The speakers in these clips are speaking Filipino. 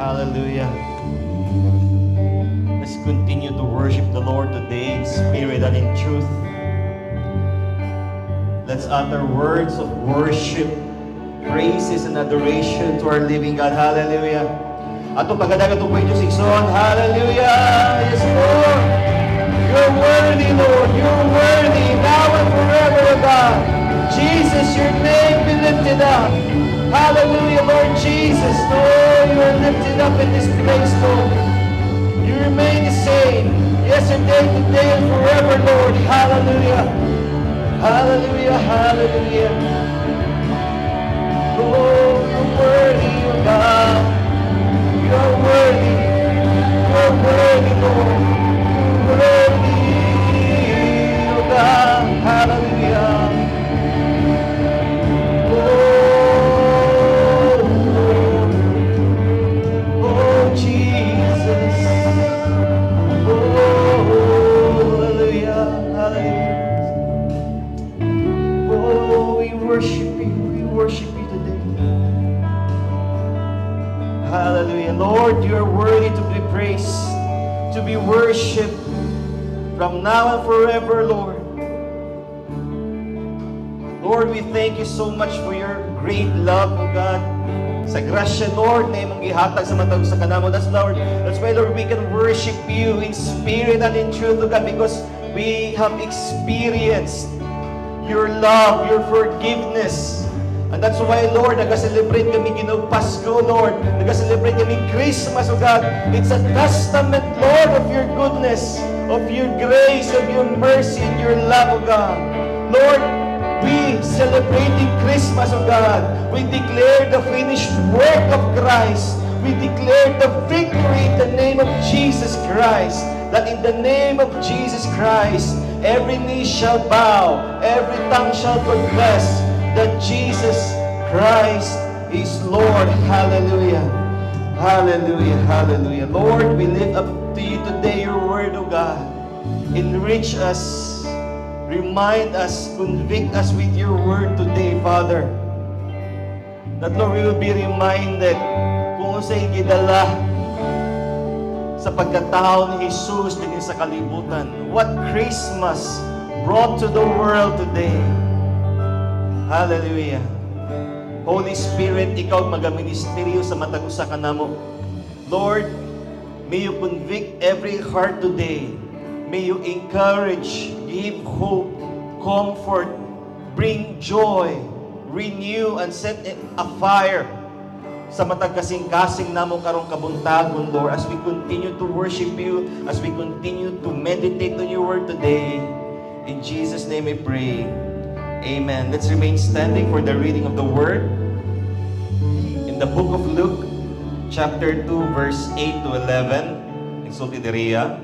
Hallelujah. Let's continue to worship the Lord today in spirit and in truth. Let's utter words of worship, praises and adoration to our living God. Hallelujah. Ato pagadagan to Diyos Ikson. Hallelujah. Yes, Lord. You're worthy, Lord. You're worthy now and forever, O God. Jesus, your name be lifted up. Hallelujah, Lord Jesus. Lord, you are lifted up in this place, Lord. You remain the same. Yesterday, today, and forever, Lord. Hallelujah. Hallelujah, hallelujah. Lord, you're worthy, O God. You're worthy. You're worthy, Lord. Worthy, O God. Hallelujah. Oh, Jesus. Oh, hallelujah, hallelujah. Oh, we worship you today. Hallelujah. Lord, you are worthy to be praised, to be worshipped from now and forever, Lord. Lord, we thank you so much for your great love, O God. Sa grasya, Lord, na imong gihatag sa matag sa kanamo. That's why, Lord, we can worship you in spirit and in truth, O God, because we have experienced your love, your forgiveness. And that's why, Lord, nag-celebrate kami Ginoong Pasko, Lord. Nag-celebrate kami Christmas, O God. It's a testament, Lord, of your goodness, of your grace, of your mercy, and your love, O God. Lord, we celebrating Christmas, O God. We declare the finished work of Christ. We declare the victory in the name of Jesus Christ. That in the name of Jesus Christ, every knee shall bow, every tongue shall confess that Jesus Christ is Lord. Hallelujah. Hallelujah. Hallelujah. Lord, we lift up to you today your word, O God. Enrich us. Remind us, convict us with your word today, Father. That, Lord, we will be reminded kung sa'y gidala sa pagkatao ni Jesus din sa kalibutan. What Christmas brought to the world today. Hallelujah. Holy Spirit, ikaw magaministeryo sa matag usa kanamo. Lord, may you convict every heart today. May you encourage, give hope, comfort, bring joy, renew, and set a fire sa matag kasing-kasing namo karong kabuntagon, Lord, as we continue to worship you, as we continue to meditate on your word today. In Jesus' name we pray. Amen. Let's remain standing for the reading of the word. In the book of Luke, chapter 2, verse 8 to 11, Exultideria.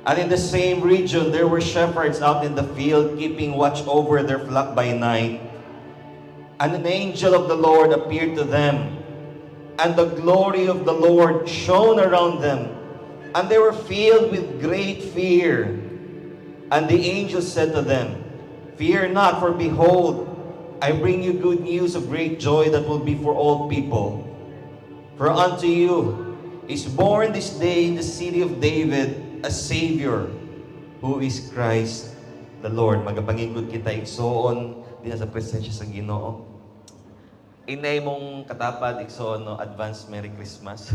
And in the same region, there were shepherds out in the field, keeping watch over their flock by night. And an angel of the Lord appeared to them, and the glory of the Lord shone around them, and they were filled with great fear. And the angel said to them, "Fear not, for behold, I bring you good news of great joy that will be for all people. For unto you is born this day in the city of David a Savior, who is Christ the Lord." Magapangingkod kita igsoon din sa presensya sa Ginoo. Inay mong katapad igsoon no, advance Merry Christmas.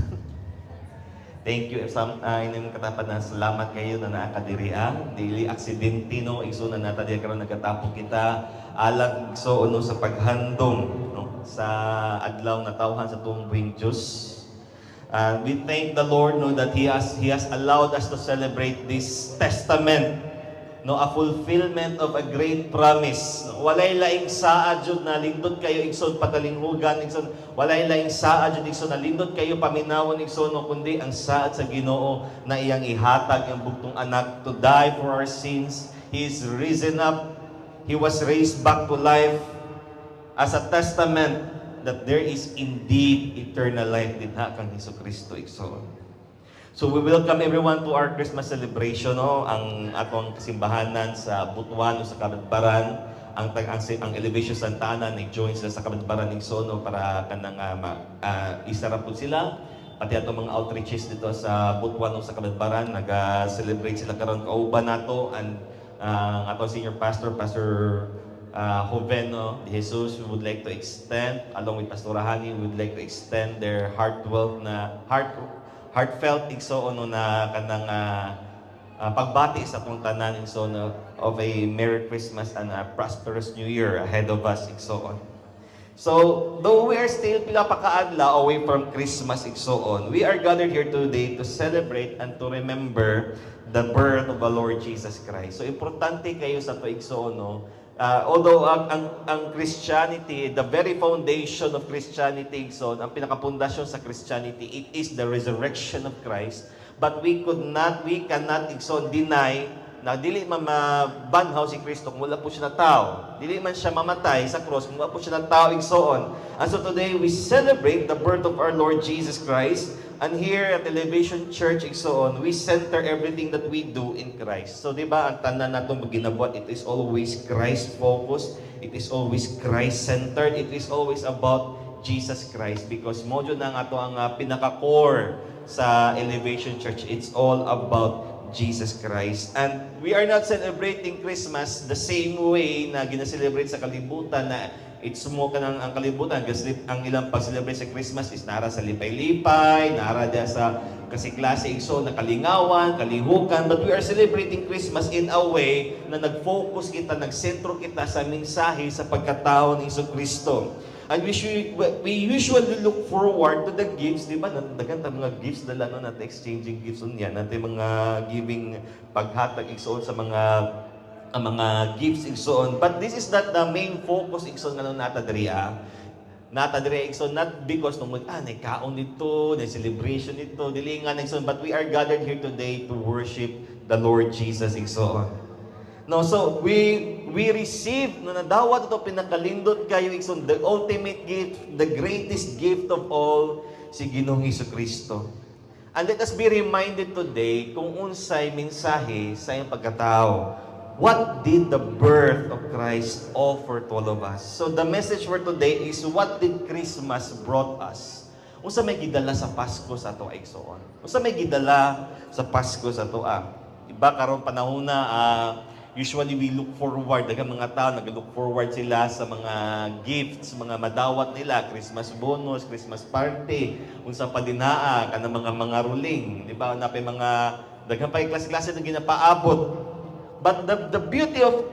Thank you inay mong katapad na salamat kayo na naakadirian. Dili aksidente no igsoon na nata di karon nagatapok kita alag igsoon no, sa paghandom no, sa adlaw na tawhan sa tuong buhing Dios. We thank the Lord no, that He has allowed us to celebrate this testament, no, a fulfillment of a great promise. No, walay laing saad jud na lindot kayo igsoon patalinghugan igsoon. Walay laing saad jud igsoon na lindot kayo paminawon igsoon no, kundi ang saad sa Ginoo na iyang ihatag ang bugtong anak to die for our sins. He is risen up. He was raised back to life as a testament that there is indeed eternal life din ha kang Hesukristo igsoon. So we welcome everyone to our Christmas celebration no, ang atong kasimbahanan sa Butuan o sa Kabadbaran, ang Elevation Santa Ana ni join sila sa Kabadbaran igsoon no, para kanang isarap pud sila pati atong mga outreaches dito sa Butuan o sa Kabadbaran, nag-celebrate sila karon kauban nato, and atong senior pastor, Pastor Joveno De Jesus, we would like to extend, along with Pastor Hani, we would like to extend their heartfelt igsoon na kanang pagbati sa atong tanan igsoon of a Merry Christmas and a prosperous New Year ahead of us igsoon. So, though we are still pila pa kaadlaw away from Christmas igsoon, we are gathered here today to celebrate and to remember the birth of the Lord Jesus Christ. So, importante kayo sa to igsoon, no? Although ang Christianity, the very foundation of Christianity igsoon, ang pinakapundasyon sa Christianity, it is the resurrection of Christ. But we cannot igsoon deny na dili man mabanhaw si Kristo kung wala po siya na tao. Dili man siya mamatay sa cross kung wala po siya na tao igsoon. And so today we celebrate the birth of our Lord Jesus Christ. And here at Elevation Church igsoon, we center everything that we do in Christ. So di ba ang tanan natong ginabuhat, it is always Christ focused, it is always Christ centered, it is always about Jesus Christ, because mo jud na ato ang pinaka-core sa Elevation Church. It's all about Jesus Christ. And we are not celebrating Christmas the same way na ginaselebrate sa kalibutan, na it's mo ka ang kalibutan. Ang ilang pag-celebrate sa Christmas is nara sa lipay-lipay, nara dia sa kasi klase igso na kalingawan, kalihukan. But we are celebrating Christmas in a way na nag-focus kita, nagsentro kita sa mensahe sa pagkatao ni Jesucristo. And we usually look forward to the gifts, di ba? Dagan ta mga gifts dala no, natin exchanging gifts unya, natin mga giving paghatag igsoon sa mga gifts igsoon. But this is not the main focus igsoon ngano nata diriya. Nata diriya igsoon not because nay kaon dito, nay celebration dito, dili nga igsoon, but we are gathered here today to worship the Lord Jesus igsoon. No, so we receive, no, nadawat ito, pinakalindot kayo igsoon, the ultimate gift, the greatest gift of all, si Ginoong Jesucristo. And let us be reminded today kung unsay mensahe sa iyang pagkatao. What did the birth of Christ offer to all of us? So the message for today is, what did Christmas brought us? Unsa may gidala sa Pasko sa ato igsoon? Unsa may gidala sa Pasko sa ato? Diba karon panahon na usually we look forward, daghang mga tao nag-look forward sila sa mga gifts, mga madawat nila, Christmas bonus, Christmas party, unsa pa dinaa kanang mga ruling, di ba? Napay mga daghang pa klase-klase na ginapaabot. But the beauty of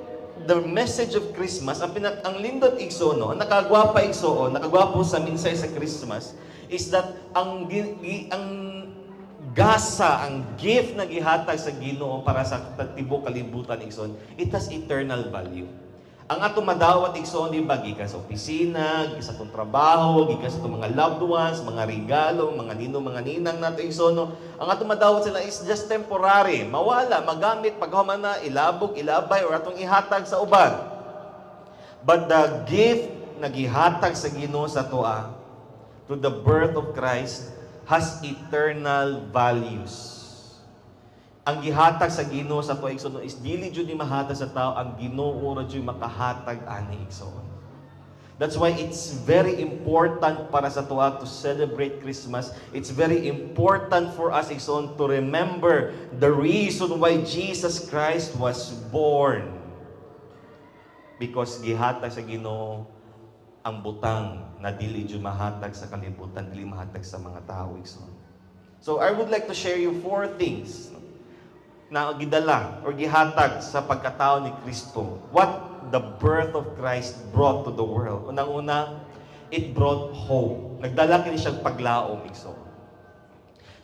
the message of Christmas, ang lindot igsoon, no, ang nakagwapa igsoon, nakagwapo sa mensahe sa Christmas is that ang gasa, ang gift na gihatag sa Ginoo para sa tibok kalibutan igsoon, it has eternal value. Ang ato madawat igsoon, di ba, gikan sa opisina, gikan sa atong trabaho, gikan sa atong mga loved ones, mga regalo, mga ninong, mga ninang nato igsoon, no? Ang ato madawat sila is just temporary, mawala, magamit paghuman na, ilabog, ilabay, or atong ihatag sa uban. But the gift na gihatag sa Ginoo sa toa, to the birth of Christ, has eternal values. Ang gihatag sa Ginoo sa tuwa igsoon is dili jud ni mahatag sa tao, ang Ginoo ra jud makahatag ani igsoon. That's why it's very important para sa tuwa to celebrate Christmas. It's very important for us igsoon to remember the reason why Jesus Christ was born. Because gihatag sa Ginoo ang butang na dili jud mahatag sa kalibutan, dili mahatag sa mga tao igsoon. So I would like to share you 4 things na gidala or gihatag sa pagkatao ni Kristo. What the birth of Christ brought to the world. Unang-una, it brought hope. Nagdala kini siyang paglaom igsoon.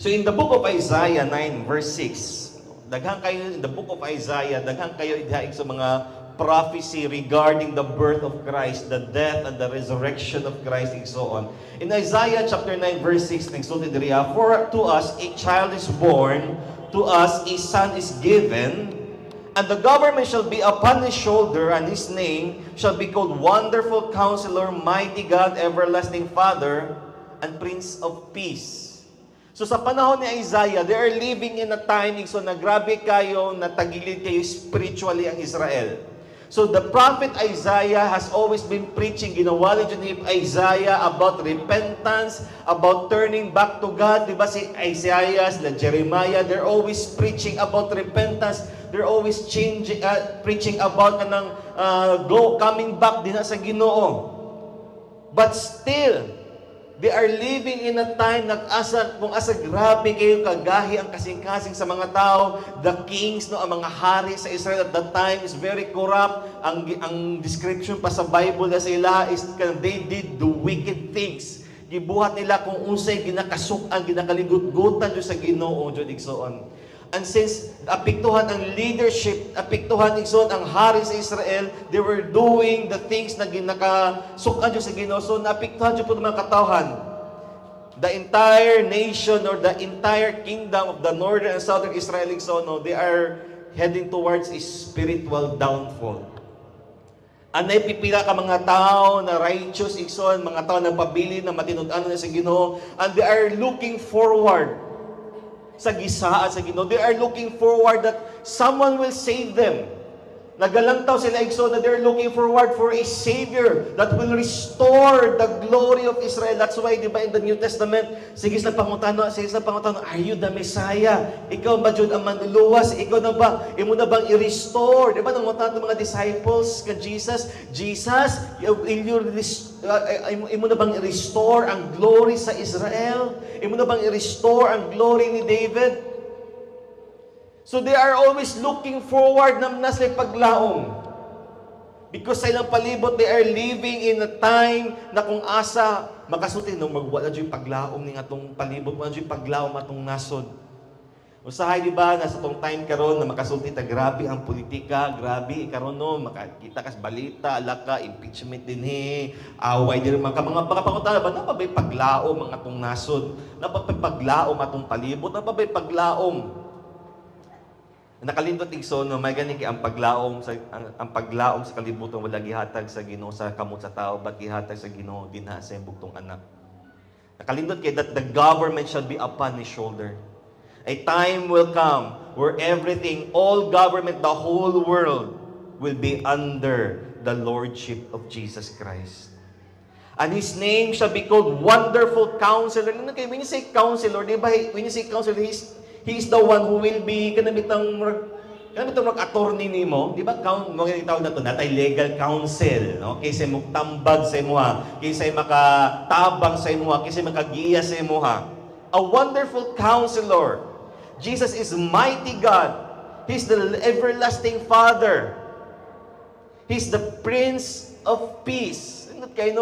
So in the book of Isaiah 9 verse 6, daghang kayo in the book of Isaiah, daghang kayo diha sa mga prophecy regarding the birth of Christ, the death and the resurrection of Christ, and so on. In Isaiah chapter 9 verse 6, nagsulti diriya, for to us a child is born, to us a son is given, and the government shall be upon his shoulder, and his name shall be called Wonderful Counselor, Mighty God, Everlasting Father, and Prince of Peace. So sa panahon ni Isaiah, they are living in a time so na grabe kayo, na tagilid kayo spiritually ang Israel. So the prophet Isaiah has always been preaching, ginawali ni Isaiah about repentance, about turning back to God. Diba si Isaiah, sila Jeremiah, they're always preaching about repentance. They're always preaching about coming back din sa Ginoo. But still, they are living in a time kung asa grabe kayo kagahi ang kasing-kasing sa mga tao. The kings, ang mga hari sa Israel at that time is very corrupt. Ang description pa sa Bible na sila is they did the wicked things. Gibuhat nila kung unsay ginakasukan, ginakaligut-gutan sa Ginoo, jud igsoon. And since apektuhan ang leadership, apektuhan igsoon ang hari sa Israel, they were doing the things na ginakasukan sa Ginoo. So naapektuhan jud po mga katawhan. The entire nation or the entire kingdom of the northern and southern Israel igsoon, they are heading towards a spiritual downfall. Anay pipila ka mga tao na righteous igsoon, mga tao na pabili na matinud-an na sa Ginoo, and they are looking forward sa gisaan sa Ginoo. They are looking forward that someone will save them. Nagalantaw sila igsoon na they're looking forward for a Savior that will restore the glory of Israel. That's why, di ba, in the New Testament, sige sa pangutano, are you the Messiah? Ikaw ba jud ang manluluwas? Ikaw na ba? Imo na bang i-restore? Di ba, nangutan ng mga disciples ka Jesus, imo na bang i-restore ang glory sa Israel? Imo na bang i-restore ang glory ni David? So they are always looking forward na nasa paglaom. Because sa ilang palibot, they are living in a time na kung asa makasulti nung magwala dyan yung paglaom ng atong palibot, wala dyan yung paglaom atong nasod. Usahay, di ba, nasa tong time karon na makasulti ta, grabe ang politika, grabe, karon no, makakita kas balita, alaka, impeachment din away din mga pangutana ba, napabay paglaom ang atong nasod, napabay paglaom atong palibot, napabay paglaom. Nakalindot igsoon no, may gani ang paglaom sa kalibutan wala gihatag sa Ginoo sa kamot sa tao, but gihatag sa Ginoo dinha sa bugtong anak. Nakalindot kay that the government shall be upon his shoulder. A time will come where everything, all government, the whole world will be under the lordship of Jesus Christ. And His name shall be called Wonderful Counselor. When you say Counselor, di ba, when you say Counselor, He is the one who will be kanabitang attorney nimo, di ba? Mga tawag na to, natay legal counsel, no? Kaysa magtambag sa imuha, kaysa makatabang sa imuha, kaysa makagiya sa imuha. A wonderful counselor. Jesus is mighty God. He's the everlasting Father. He's the Prince of Peace.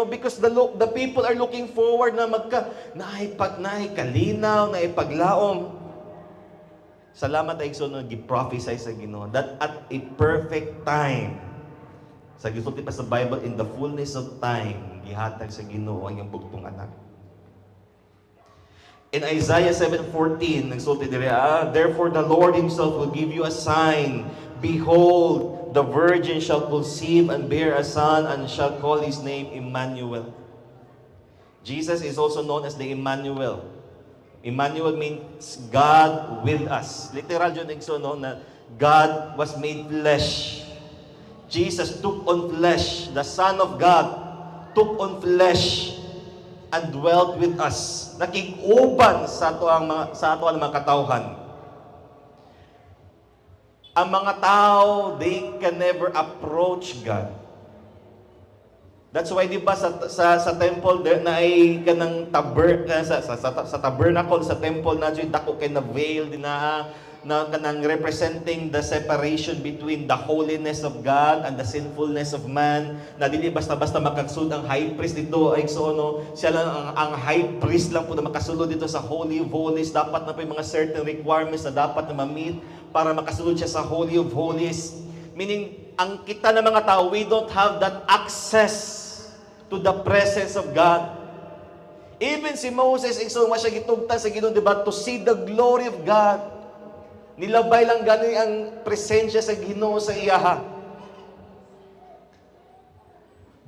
Because the people are looking forward na kalinaw, naipaglaom. Salamat ay igsoon gi-prophesy sa Ginoo that at a perfect time, sa gisulti pa sa Bible, in the fullness of time, gihatag sa Ginoo ang iyang bugtong anak. In Isaiah 7:14, nagsulti diri, therefore the Lord Himself will give you a sign. Behold, the virgin shall conceive and bear a son, and shall call His name Emmanuel. Jesus is also known as the Emmanuel. Emmanuel means God with us. Literal yun no, na God was made flesh. Jesus took on flesh. The Son of God took on flesh and dwelt with us. Nakig-uban sa ato ang mga katawhan. Ang mga tao, they can never approach God. That's why, di ba, sa temple, na ay kanang sa tabernacle, sa temple na dyan, dako kay na veil, na kanang representing the separation between the holiness of God and the sinfulness of man, na dili basta-basta makagsud ang high priest dito, ay siya lang ang high priest lang po na makasulod dito sa Holy of Holies. Dapat na po yung mga certain requirements na dapat na ma-meet para makasulod siya sa Holy of Holies. Meaning, ang kita ng mga tao, we don't have that access to the presence of God. Even si Moses, siya gitugtan sa Ginoo, diba? To see the glory of God. Nilabay lang gani ang presensya sa Ginoo sa iyaha.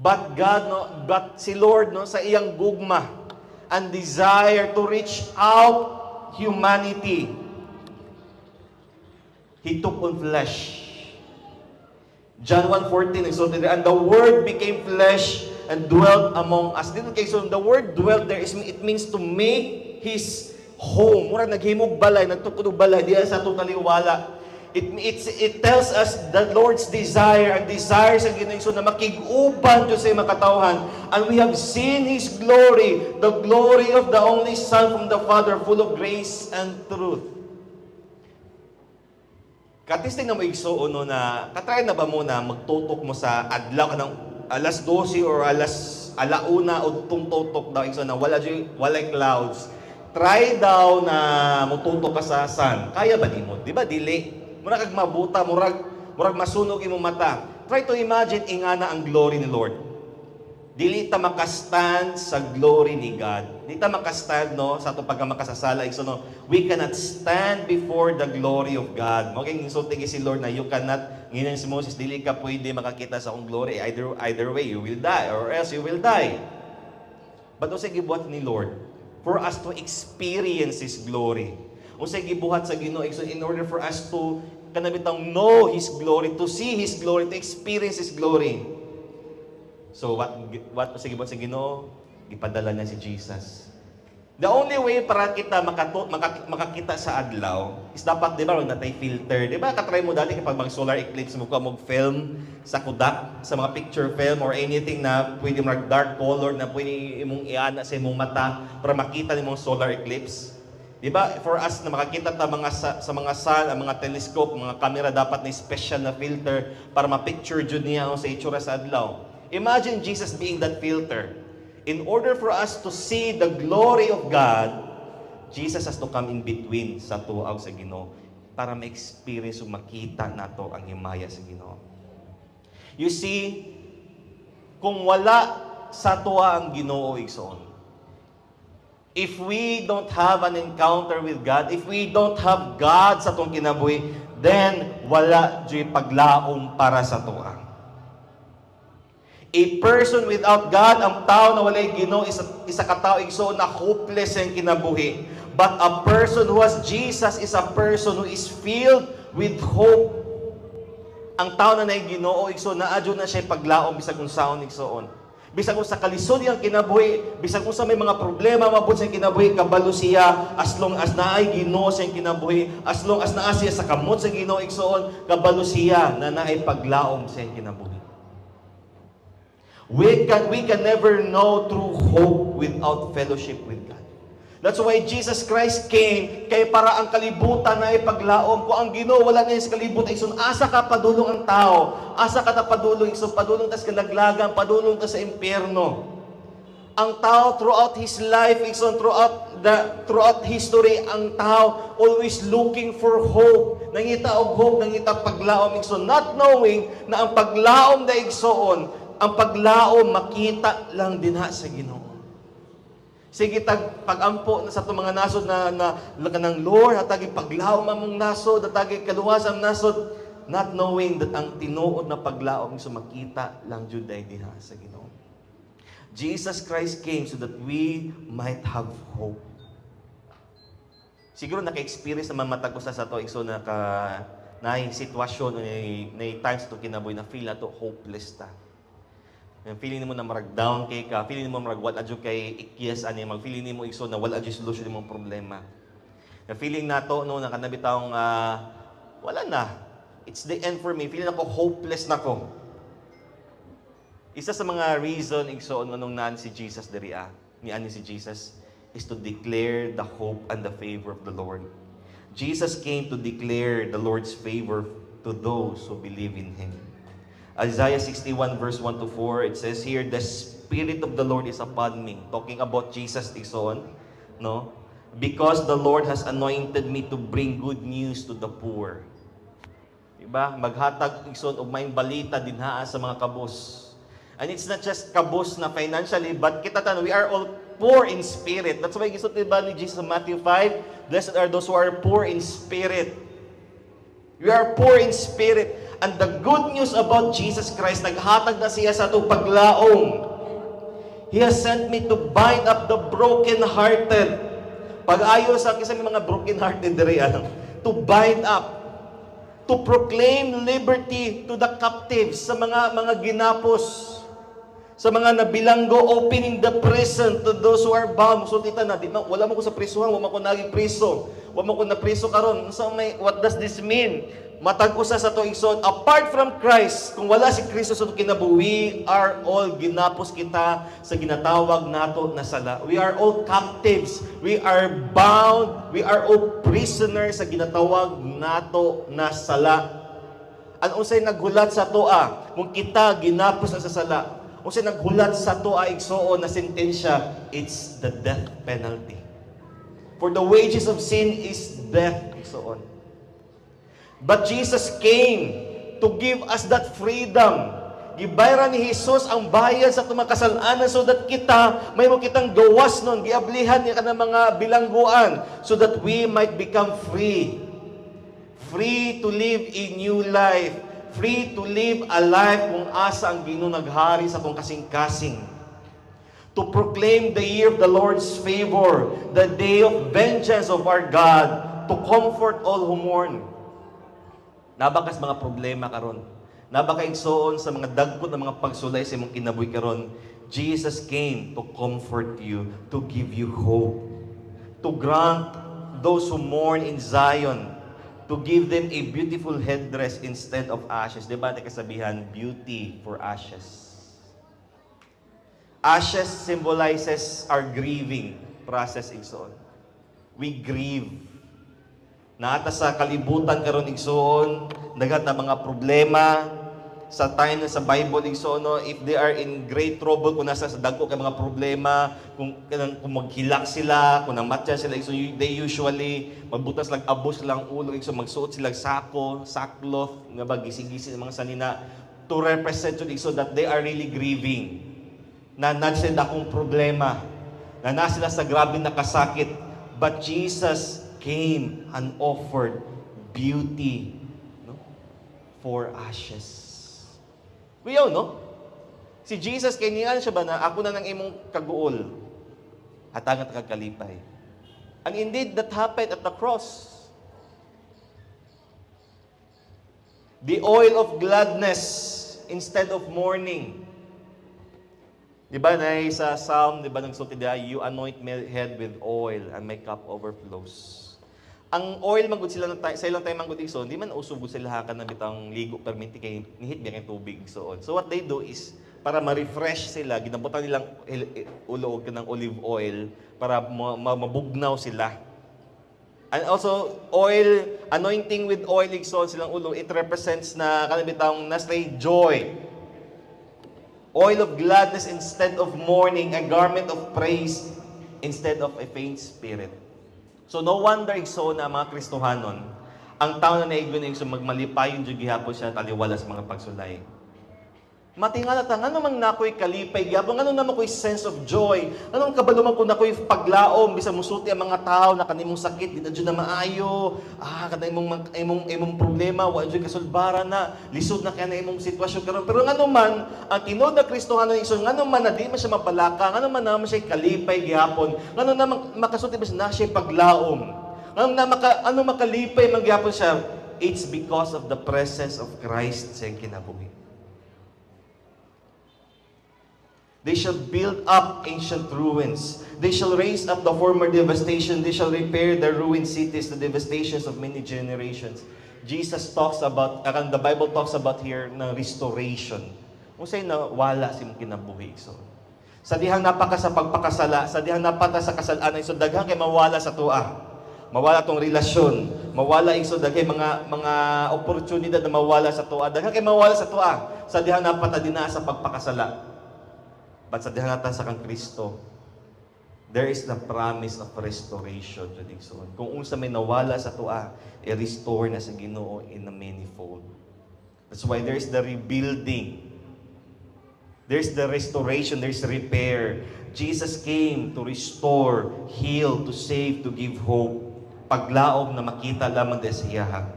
But God, si Lord, sa iyang gugma and desire to reach out humanity, He took on flesh. John 1:14, nagsulti there, and the Word became flesh and dwelt among us. Dito kay, so the word dwelt there, it means to make His home. Mura naghimog balay, nagtukod og balay, diya sa itong taliwala. It tells us the Lord's desire, ang desire sa Ginoo na makig-uban sa makatawhan. And we have seen His glory, the glory of the only Son from the Father, full of grace and truth. Katisting na mo igsuon no na, katry na ba mo na magtutok mo sa adlaw ng alas 12 or alauna o tungtutok daw igsuon na walay clouds. Try daw na mututok ka sa sun. Kaya ba nimo? Di ba dili? Murag kag mabuta, murag masunog imong mata. Try to imagine ingana ang glory ni Lord. Dili ta makastand sa glory ni God. Dili ta makastand no sa ato pagkamakasasala igso no. We cannot stand before the glory of God. Mo kay insulti si Lord na you cannot nginan si Moses dili ka pwede makakita sa akong glory. Either way you will die or else you will die. But unsay gibuhat ni Lord for us to experience His glory? Unsay gibuhat sa Ginoo so in order for us to kanabitang know His glory, to see His glory, to experience His glory. So what unsay gibuhat sa Ginoo? Gipadala niya si Jesus. The only way para kita makakita sa adlaw is dapat, di ba, natay filter. Di ba, katry mo dali kapag mag-solar eclipse mo ka mag-film sa Kodak, sa mga picture film or anything na pwede mag-dark color na pwede imong iana sa imong mata para makita nimong solar eclipse. Di ba, for us na makakita ta sa mga sun, ang mga telescope, mga camera dapat na special na filter para ma-picture jud niya ang sa itsura sa adlaw. Imagine Jesus being that filter. In order for us to see the glory of God, Jesus has to come in between sa tuaw sa Ginoo para ma-experience o makita nato ang himaya sa Ginoo. You see, kung wala sa tuwa ang Ginoo igsoon, if we don't have an encounter with God, if we don't have God sa atong kinabuhi, then wala jud paglaom para sa tuwa. A person without God, ang tao na walay Ginoo, isa ka tao igsoon na hopeless ang kinabuhi. But a person who has Jesus is a person who is filled with hope. Ang tao na nay Ginoo igsoon na adyo na siya paglaom bisag kung saon igsoon. Bisag kung sa kalisod yang kinabuhi, bisag kung sa may mga problema mabot sa kinabuhi, kabalo siya as long as naay Ginoo sa kinabuhi, as long as naa siya sa kamot sa Ginoo igsoon, kabalo siya na naay paglaom sa kinabuhi. We can never know true hope without fellowship with God. That's why Jesus Christ came kay para ang kalibutan na ipaglaom. Kung ang Ginoo wala na sa kalibutan, isun asa ka padulong ang tao, asa ka ta padulong, isun padulong tas kalaglagan, padulong ta sa impyerno. Ang tao throughout his life, isun throughout history, ang tao always looking for hope. Nangita og hope, nangita paglaom isun, not knowing na ang paglaom da igsoon, ang paglaom makita lang dinha sa Ginoo. Sige tag pagampo sa ato mga nasod na kanang Lord hatagi paglaom among nasod, hatagi kaluwas ang nasod, not knowing that ang tinuod na paglaom so makita lang jud dinha sa Ginoo. Jesus Christ came so that we might have hope. Siguro naka-experience naman matag usa sa to igso na naay sitwasyon o nay times to kinabuhi na feel na to hopeless ta. Feeling mo na marag down kay ka, feeling mo marag wala adyo kay ikyas ani, mag-feeling nimo igso na wala adyo solution imong problema. Na feeling nato no na kanabitawng wala na. It's the end for me. Feeling ako hopeless na ko. Isa sa mga reason igso nung naan si Jesus diri ni ani si Jesus is to declare the hope and the favor of the Lord. Jesus came to declare the Lord's favor to those who believe in Him. Isaiah 61 verse 1 to 4, it says here, the Spirit of the Lord is upon me. Talking about Jesus igsoon, no? Because the Lord has anointed me to bring good news to the poor. Diba? Maghatag igsoon og maayong balita dinhaa sa mga kabos. And it's not just kabos na financially, but kita tan we are all poor in spirit. That's why gisot diba ni Jesus sa Matthew 5, blessed are those who are poor in spirit. We are poor in spirit. And the good news about Jesus Christ, naghatag na siya sa itong paglaom. He has sent me to bind up the broken-hearted. Pag-ayo sa kisa mga broken-hearted diri, to bind up, to to proclaim liberty to the captives, sa mga ginapos, sa mga nabilanggo, opening the prison to those who are bound. So, tita na, wala mo ko sa prisuhan, wala mo ko naging priso, wala mo ko na priso karon. So, what does this mean? Matag usa sa to igsoon, apart from Christ, kung wala si Kristo sa kinabuhi, we are all ginapos kita sa ginatawag nato na sala. We are all captives. We are bound. We are all prisoners sa ginatawag nato na sala. Ano unsay naghulat sa toa kung kita ginapos na sa sala? Unsay naghulat sa toa igsoon na sentensya? It's the death penalty. For the wages of sin is death igsoon. But Jesus came to give us that freedom. Gibayran ni Jesus ang bayad sa itong mga kasalanan so that kita, may mo kitang gawas nun, giablihan niya ka ng mga bilangguan so that we might become free. Free to live a new life. Free to live a life kung asa ang Ginoo naghari sa itong kasing-kasing. To proclaim the year of the Lord's favor, the day of vengeance of our God, to comfort all who mourn. Nabakas mga problema karon. Nabaka igsoon sa mga dagkot na mga pagsulay sa imong kinabuhi karon. Jesus came to comfort you, to give you hope, to grant those who mourn in Zion, to give them a beautiful headdress instead of ashes. Diba ito kasabihan, beauty for ashes. Ashes symbolizes our grieving process igsoon. We grieve. Naata sa kalibutan karon igsoon, dagat na mga problema sa time sa Bible igsoon, no, if they are in great trouble, kung nasa sa dagko kay mga problema, kung maghilak sila, kung namatya sila igsoon, they usually magbutas lang abos lang ulo igsoon, magsuot sila sako, sackcloth, nga ba gisig-gisig mga sanina to represent to igsoon that they are really grieving. Na sila akong problema, na sila sa grabe na kasakit, but Jesus came and offered beauty, no, for ashes. Kuyaw, no? Si Jesus, kay niyan siya ba na, ako na ng imong kaguol, hatangat kagkalipay. And indeed, that happened at the cross. The oil of gladness instead of mourning. Di ba na sa Psalm, di ba nagsulti diya, you anoint my head with oil and my cup overflows. Ang oil manggod sila sa ilang time manggod igsoon, di man usog sila hakan na bitang ligo perminti kay nihit biya kay tubig igsoon. So what they do is para ma-refresh sila, ginabutan nilang ulo og kanang olive oil para mabugnaw sila. And also oil, anointing with oil igsoon silang ulo, it represents na kanang bitang nastay joy. Oil of gladness instead of mourning, a garment of praise instead of a faint spirit. So no wonder igsoon na mga Kristohanon, ang tao na naigyon yung magmalipay yung gihapon siya taliwala sa mga pagsulay. Matingala ta, nga namang nako'y kalipay, gabang ano naman ko'y sense of joy, anong kabaluman ko nako'y paglaom, bisa musuti ang mga tao na kanimong sakit, di na dyan na maayo, kada imong problema, wa dyan kasulbara na, lisod na kaya na imong sitwasyon karon. Pero nga naman, ang tinod na Kristohanon igsoon, nga naman na di man siya mapalaka, nga naman naman siya kalipay gihapon, nga naman makasuti ba na siya paglaom, ano makalipay magyapon siya, it's because of the presence of Christ sa kinabuhi. They shall build up ancient ruins. They shall raise up the former devastation. They shall repair the ruined cities, the devastations of many generations. Jesus talks about, the Bible talks about here na restoration. Kung sa'yo na wala si mong kinabuhi. So, sa dihang napaka sa pagpakasala, sa dihang napata sa kasalanan, so daghang kay mawala sa tuwa. Mawala tong relasyon. Mawala iso daghang mga oportunidad na mawala sa tuwa. Daghang kay mawala sa tuwa. Sa dihang napata din na sa pagpakasala. But sa dihanatan sa kang Kristo, there is the promise of restoration. Kung unsa may nawala sa tuwa, i-restore na sa Ginoo in a manifold. That's why there is the rebuilding. There's the restoration, there's repair. Jesus came to restore, heal, to save, to give hope. Paglaom na makita lamang sa iyaha.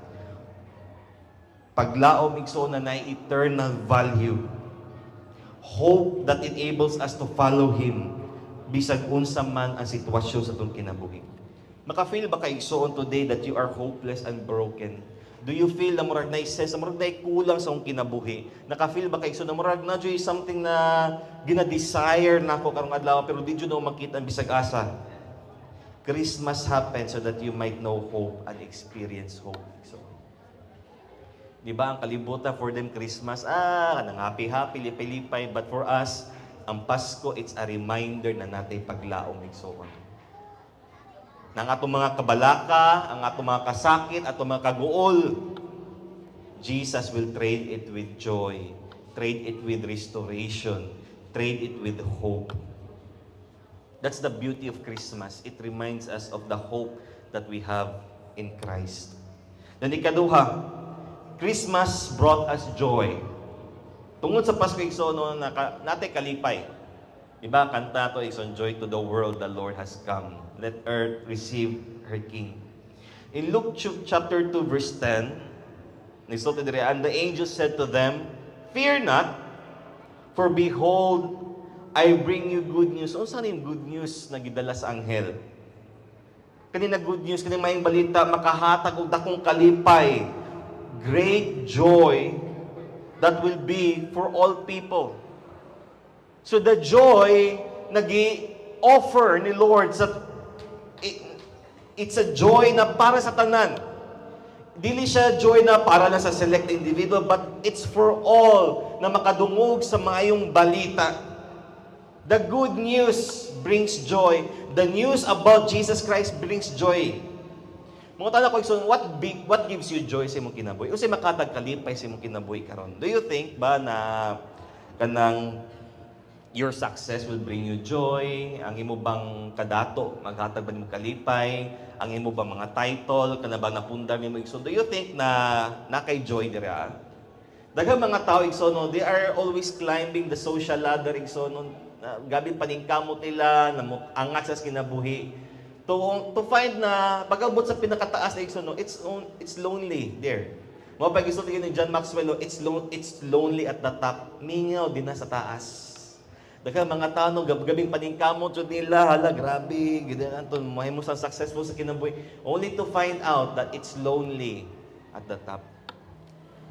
Paglaom igsoon na eternal value. Hope that enables us to follow Him bisag unsa man ang sitwasyon sa itong kinabuhi. Maka-feel ba kayo igsoon today that you are hopeless and broken? Do you feel na murag na sense na murag na kulang sa akong kinabuhi? Naka-feel ba kay so na murag na joy something na gina-desire na ako karong adlaw pero di jud no makita ang bisag asa? Christmas happened so that you might know hope and experience hope. So, di ba ang kalibutan for them Christmas, kanang happy-happy, lipay-lipay, but for us, ang Pasko, it's a reminder na natay paglaom igsoon. Nang atong mga kabalaka, ang atong mga kasakit, atong mga kaguol, Jesus will trade it with joy, trade it with restoration, trade it with hope. That's the beauty of Christmas. It reminds us of the hope that we have in Christ. Dan ikaduha, Christmas brought us joy. Tungod sa Pasko igsoon natay kalipay. Diba, kanta to is on joy to the world the Lord has come. Let earth receive her King. In Luke chapter 2 verse 10, nisulti dire, and the angel said to them, fear not, for behold, I bring you good news. Unsa ning good news na gidala sa anghel? Kanina good news, kanina maayong balita, makahatag og dakong kalipay, great joy that will be for all people. So the joy nagi-offer ni Lord it's a joy na para sa tanan. Dili siya joy na para lang sa select individual, but it's for all na makadungog sa maayong balita. The good news brings joy. The news about Jesus Christ brings joy. Mga tanong ko, so what gives you joy sa imong kinabuhi? Unsay makatag kalipay sa imong kinabuhi karon? Do you think ba na kanang your success will bring you joy? Ang imo bang kadato maghatag ba nimo kalipay? Ang imo bang mga title kana bang napundar nimo igsoon? Do you think na nakay joy dira? Daghang mga tao igsoon, they are always climbing the social ladder igsoon. Gabi paningkamot nila, angat sa kinabuhi. To find na pag-abot sa pinakataas na igsoon, it's lonely there. Mo pag gusto ni John Maxwell, it's lonely at the top. Mingaw din na sa taas. Daghang mga tao gabing paningkamot jud nila, hala grabe, gidan anton mahimo sa successful sa kinabuhi, only to find out that it's lonely at the top.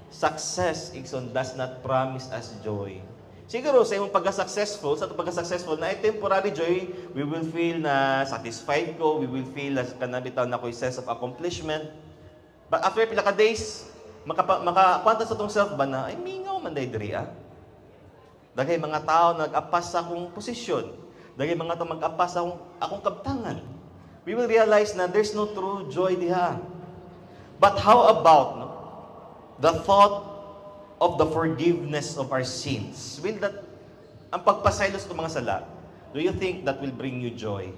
Success igsoon does not promise us joy. Siguro sa imong pagka-successful, sa pagka-successful na temporary joy, we will feel na satisfied ko, we will feel na kanabitaw na ko'y sense of accomplishment. But after pila ka days, makakwanta sa tong self ba na, ay mingaw man day diri Dagay mga tao nag-apas sa akong posisyon. Dagay mga tao mag-apas sa akong kabtangan. We will realize na there's no true joy diha. But how about the thought of the forgiveness of our sins? Will that, ang pagpasaylos ng mga sala, do you think that will bring you joy?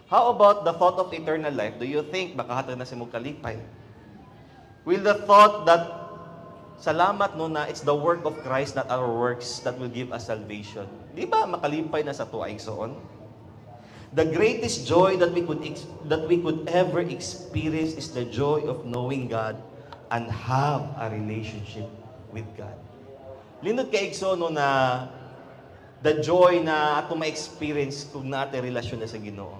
How about the thought of eternal life? Do you think makahatag na si mong kalipay? Will the thought that salamat na it's the work of Christ, not our works, that will give us salvation? Di ba makalipay na sa tuwa igsoon? The greatest joy that we could ever experience is the joy of knowing God and have a relationship with God. Lindot kay igsoon na the joy na ato ma-experience kung natin relasyon na sa Ginoo.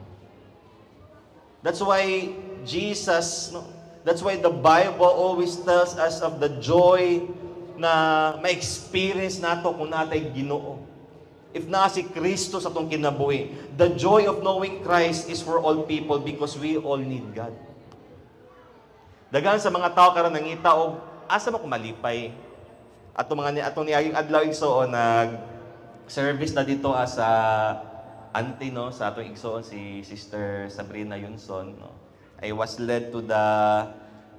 That's why that's why the Bible always tells us of the joy na ma-experience nato kung natay Ginoo. If na si Kristo sa atong kinabuhi, the joy of knowing Christ is for all people because we all need God. Dagan sa mga tao karon nangita og asa mo kumalipay. Atong niaging adlaw igsoon nag-service na dito as auntie sa atong igsoon si Sister Sabrina Yunson I was led to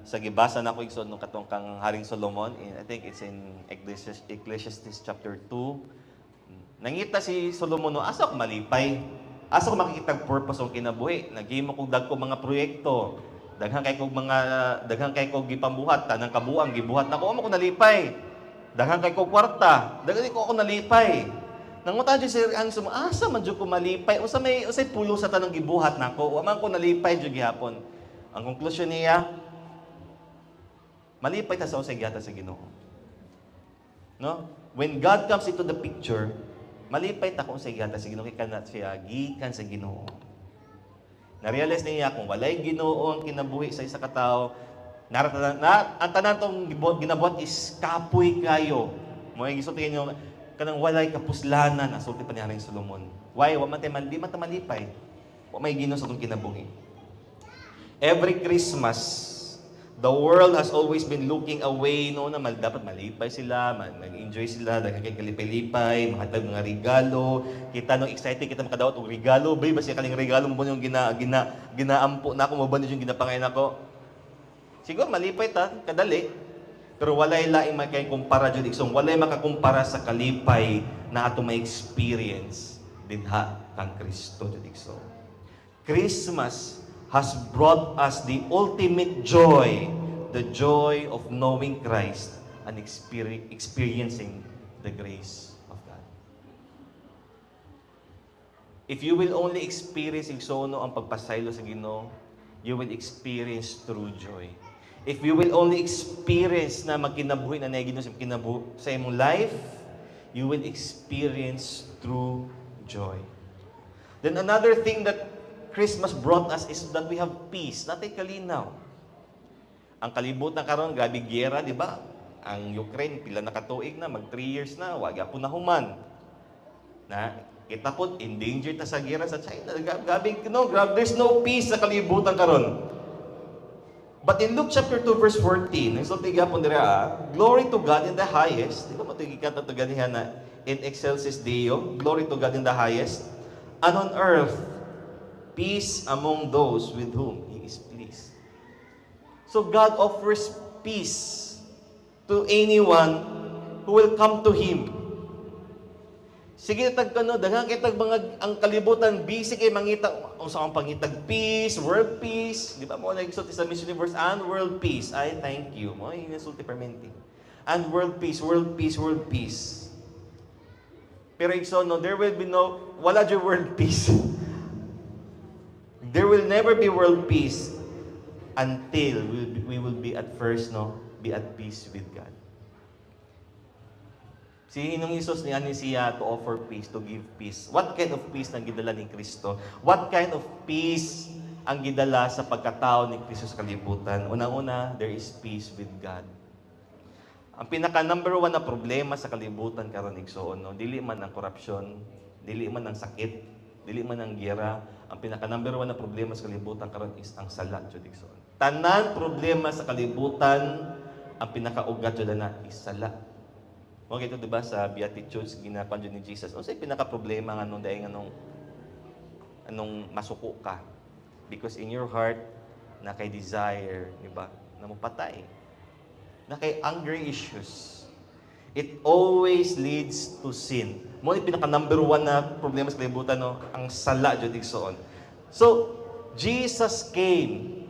sa gibasa na ko igsoon nung katong kang Haring Solomon. I think it's in Ecclesiastes chapter 2. Nangita si Solomon asa ko malipay? Asa ko makikita purpose ng kinabuhi? Naghimo kog dagko mga proyekto. Daghang kay kog gipambuhat, tanang kabuang gibuhat nako amo ko nalipay. Daghang kay kog kwarta, daghan ko ako nalipay. Nangutan jud sir ang asa man jud ko malipay. Usay pulo sa tanang gibuhat nako, wa man ko nalipay jud gihapon. Ang konklusyon niya, malipay ta sa usay gihata sa Ginoo. No? When God comes into the picture, malipay ta kung usay gihata sa Ginoo kay kanat siya gikan sa Ginoo. Na-realize niya kung walay Ginoo ang kinabuhi sa isa ka tawo, Ang tanan tong ginabuhat is kapoy kayo. Mo yung gisulti niyo kanang walay kapuslanan ang sulti pa ni Haring Solomon. Why? Wa man di man malipay. Wa may Ginoo sa atong kinabuhi. Every Christmas, the world has always been looking away, no, na dapat malipay sila, mag-enjoy sila, dahil kay kalipay-lipay, mahatag mga regalo. Kita no excited kita makadawat og regalo, bay basi kaling regalo mo yung ginaampo na ako mo ba yung ginapangayon ako. Siguro malipay ta, kadali. Pero walay laing makay kumpara jud iksong, walay makakumpara sa kalipay na ato may experience dinha kang Kristo jud iksong. Christmas has brought us the ultimate joy, the joy of knowing Christ and experiencing the grace of God. If you will only experience igsono ang pagpasaylo sa Ginoo, you will experience true joy. If you will only experience na magkinabuhi na Ginoo sa imong life, you will experience true joy. Then another thing that Christmas brought us is that we have peace, natay kalinaw. Ang kalibutan karon grabe giyera, di ba? Ang Ukraine pila na katuig na, mag 3 years na, wag po na human. Na kita po endangered na sa giyera sa China. Grabe, there's no peace sa kalibutan karon. But in Luke chapter 2 verse 14, nagsulti gyapon dira, glory to God in the highest. Di ba matugikan ta ganihan na in excelsis Deo, glory to God in the highest, and on earth peace among those with whom He is pleased. So God offers peace to anyone who will come to Him. Sige tagkano, daghang kitag mga ang kalibutan busy kay mangita unsa ang pangitag peace, world peace, di ba mo nagsulti sa Miss Universe and world peace. I thank you. Mo insulti permanente. And world peace, world peace, world peace. Pero igsoon, there will be wala jud world peace. There will never be world peace until we will be at first, be at peace with God. Si Hinong Isus ni ani siya to offer peace, to give peace. What kind of peace ang gidala ni Kristo? What kind of peace ang gidala sa pagkatao ni Kristo sa kalibutan? Unang-una, there is peace with God. Ang pinaka number 1 na problema sa kalibutan karon igsoon, dili man ang korupsyon, dili man ang sakit, dili man ang giyera, ang pinaka number 1 na problema sa kalibutan karon is ang sala jud igsoon. Tanan problema sa kalibutan, ang pinakaugat jud na is sala. Mo gito diba sa Beatitudes ginapan jud ni Jesus. Unsay pinaka problema nganong daing anong masuko ka? Because in your heart na kay desire, diba? Na mapatay. Na kay anger issues. It always leads to sin. Mo ni pinaka number 1 na problema sa kalibutan ang sala jud igsoon. So Jesus came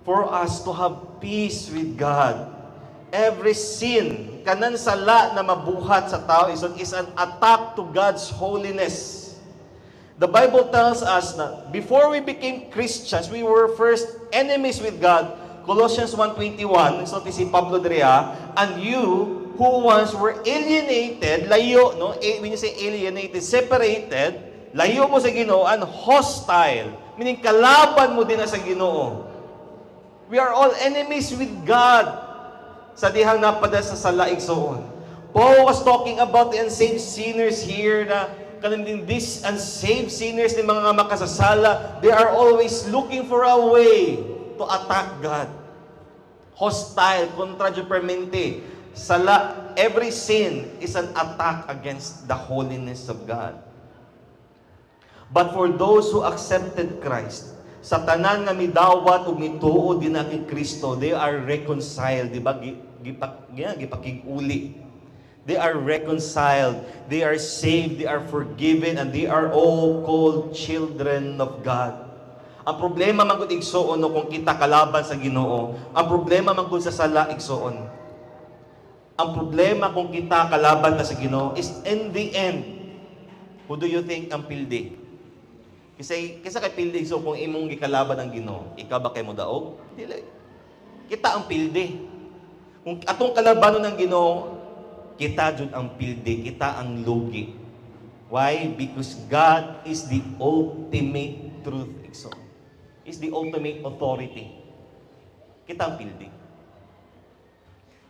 for us to have peace with God. Every sin, kanan sala na mabuhat sa tao is an attack to God's holiness. The Bible tells us that before we became Christians, we were first enemies with God. Colossians 1:21, so si Pablo Drea, and you who once were alienated, layo, when you say alienated, separated, layo mo sa Ginoo, and hostile, meaning kalaban mo din na sa Ginoo. We are all enemies with God. Sa dihang napada sa salaigsoon. Paul was talking about the unsaved sinners here na kaninding these unsaved sinners ni mga makasasala, they are always looking for a way to attack God. Hostile, contra permente. Sala, every sin is an attack against the holiness of God. But for those who accepted Christ, sa tanan nga midawat ug mituo din na kay Kristo, they are reconciled, di ba? Gipakig-uli. They are reconciled, they are saved, they are forgiven, and they are all called children of God. Ang problema man gud igsoon kung kita kalaban sa Ginoo, ang problema man gud sa sala igsoon. Ang problema kung kita kalaban na sa Ginoo is in the end, who do you think ang pildi? Kisa kay pildi, so kung imong gikalaban ang Ginoo, ikaw ba kay mo daog? Dili. Kita ang pildi. Kung atong kalabanon ng Ginoo, kita jud ang pildi, kita ang lugi. Why? Because God is the ultimate truth. Is the ultimate authority. Kita ang building.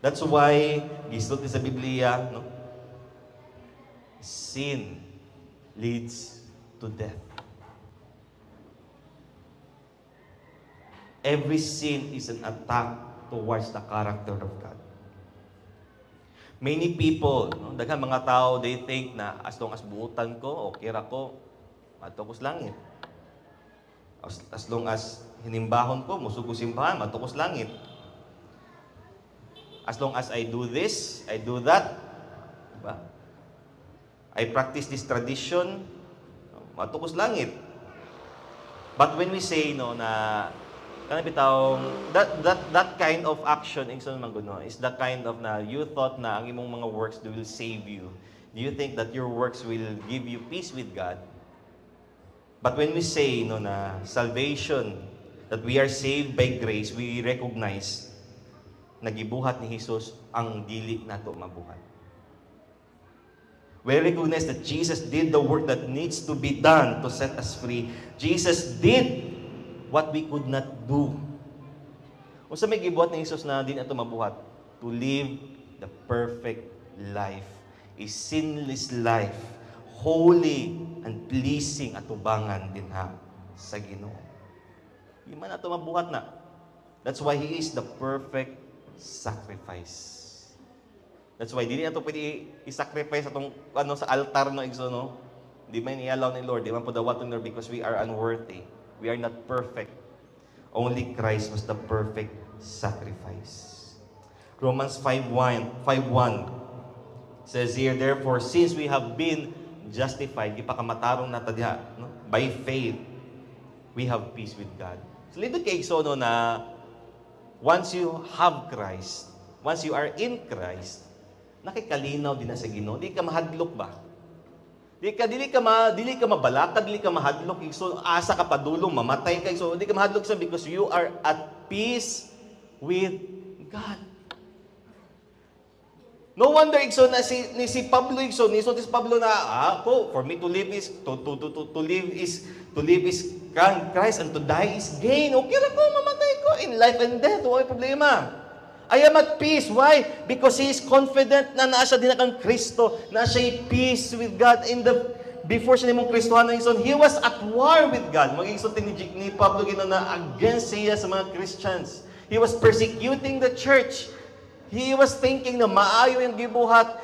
That's why, gisulti sa Biblia, no? Sin leads to death. Every sin is an attack towards the character of God. Many people, no, daghang mga tao, they think na as long as buutan ko, okay ra ko, matukos langit. As long as hinimbahon ko, musug ko simbahan, matukos langit. As long as I do this, I do that, diba? I practice this tradition, matukos langit. But when we say no na kana bitawng that kind of action ingson man gud no is the kind of na you thought na ang imong mga works will save you. Do you think that your works will give you peace with God? But when we say no na salvation, that we are saved by grace, we recognize nagibuhat ni Jesus ang dili nato mabuhat. We recognize that Jesus did the work that needs to be done to set us free. Jesus did what we could not do. Unsa may gibuhat ni Jesus na di nato mabuhat? To live the perfect life, a sinless life, holy and pleasing at tubangan dinha sa Ginoo. Di man nato mabuhat na. That's why He is the perfect sacrifice. That's why dili nato pwede i-sacrifice atong sa altar no igso no. Di man i-allow ni Lord, di man podawat ni Lord because we are unworthy. We are not perfect. Only Christ was the perfect sacrifice. Romans 5:1 says here, therefore, since we have been justified, ipakamatarong nata diha, no? By faith, we have peace with God. So, lito kay igso no na once you have Christ, once you are in Christ, nakikalinaw din na sa Ginoo. Di ka mahadlok ba? Dili ka mabalakad, dili ka mahadlok. So, asa ka padulong, mamatay ka. So, di ka mahadlok sa because you are at peace with God. No wonder igso na si Pablo igso, ni Pablo na for me to live is to live is Christ and to die is gain. Okay ra ko mamatay ko in life and death, wala problema. I am at peace. Why? Because he is confident na naa siya din kang Kristo, na siya peace with God before siya nimong Kristohanon igsoon. He was at war with God. Mag-igsoon ni Pablo gino na against siya sa mga Christians. He was persecuting the church. He was thinking na maayo yung gibuhat,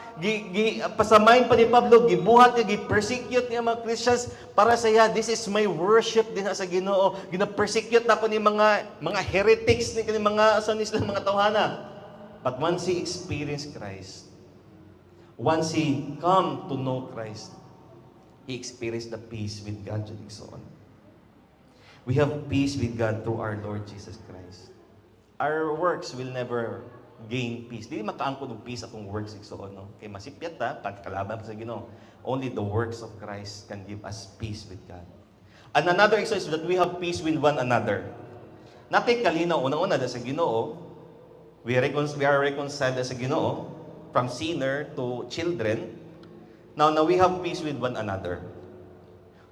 pasamayin pa ni Pablo, gibuhat niya, gi-persecute niya mga Christians para sa iya, this is my worship din sa Ginoo. Gina-persecute na ko ni mga heretics ni mga mga tawhana. But once he experienced Christ, once he come to know Christ, he experienced the peace with God. We have peace with God through our Lord Jesus Christ. Our works will never gain peace. Dili makaangkon og peace atong works igsoon no. Kay masipyat ta pagkalaban sa Ginoo. Only the works of Christ can give us peace with God. And another exercise is that we have peace with one another. Natay kalinaw una-una sa Ginoo, we are reconciled sa Ginoo from sinner to children. Now we have peace with one another.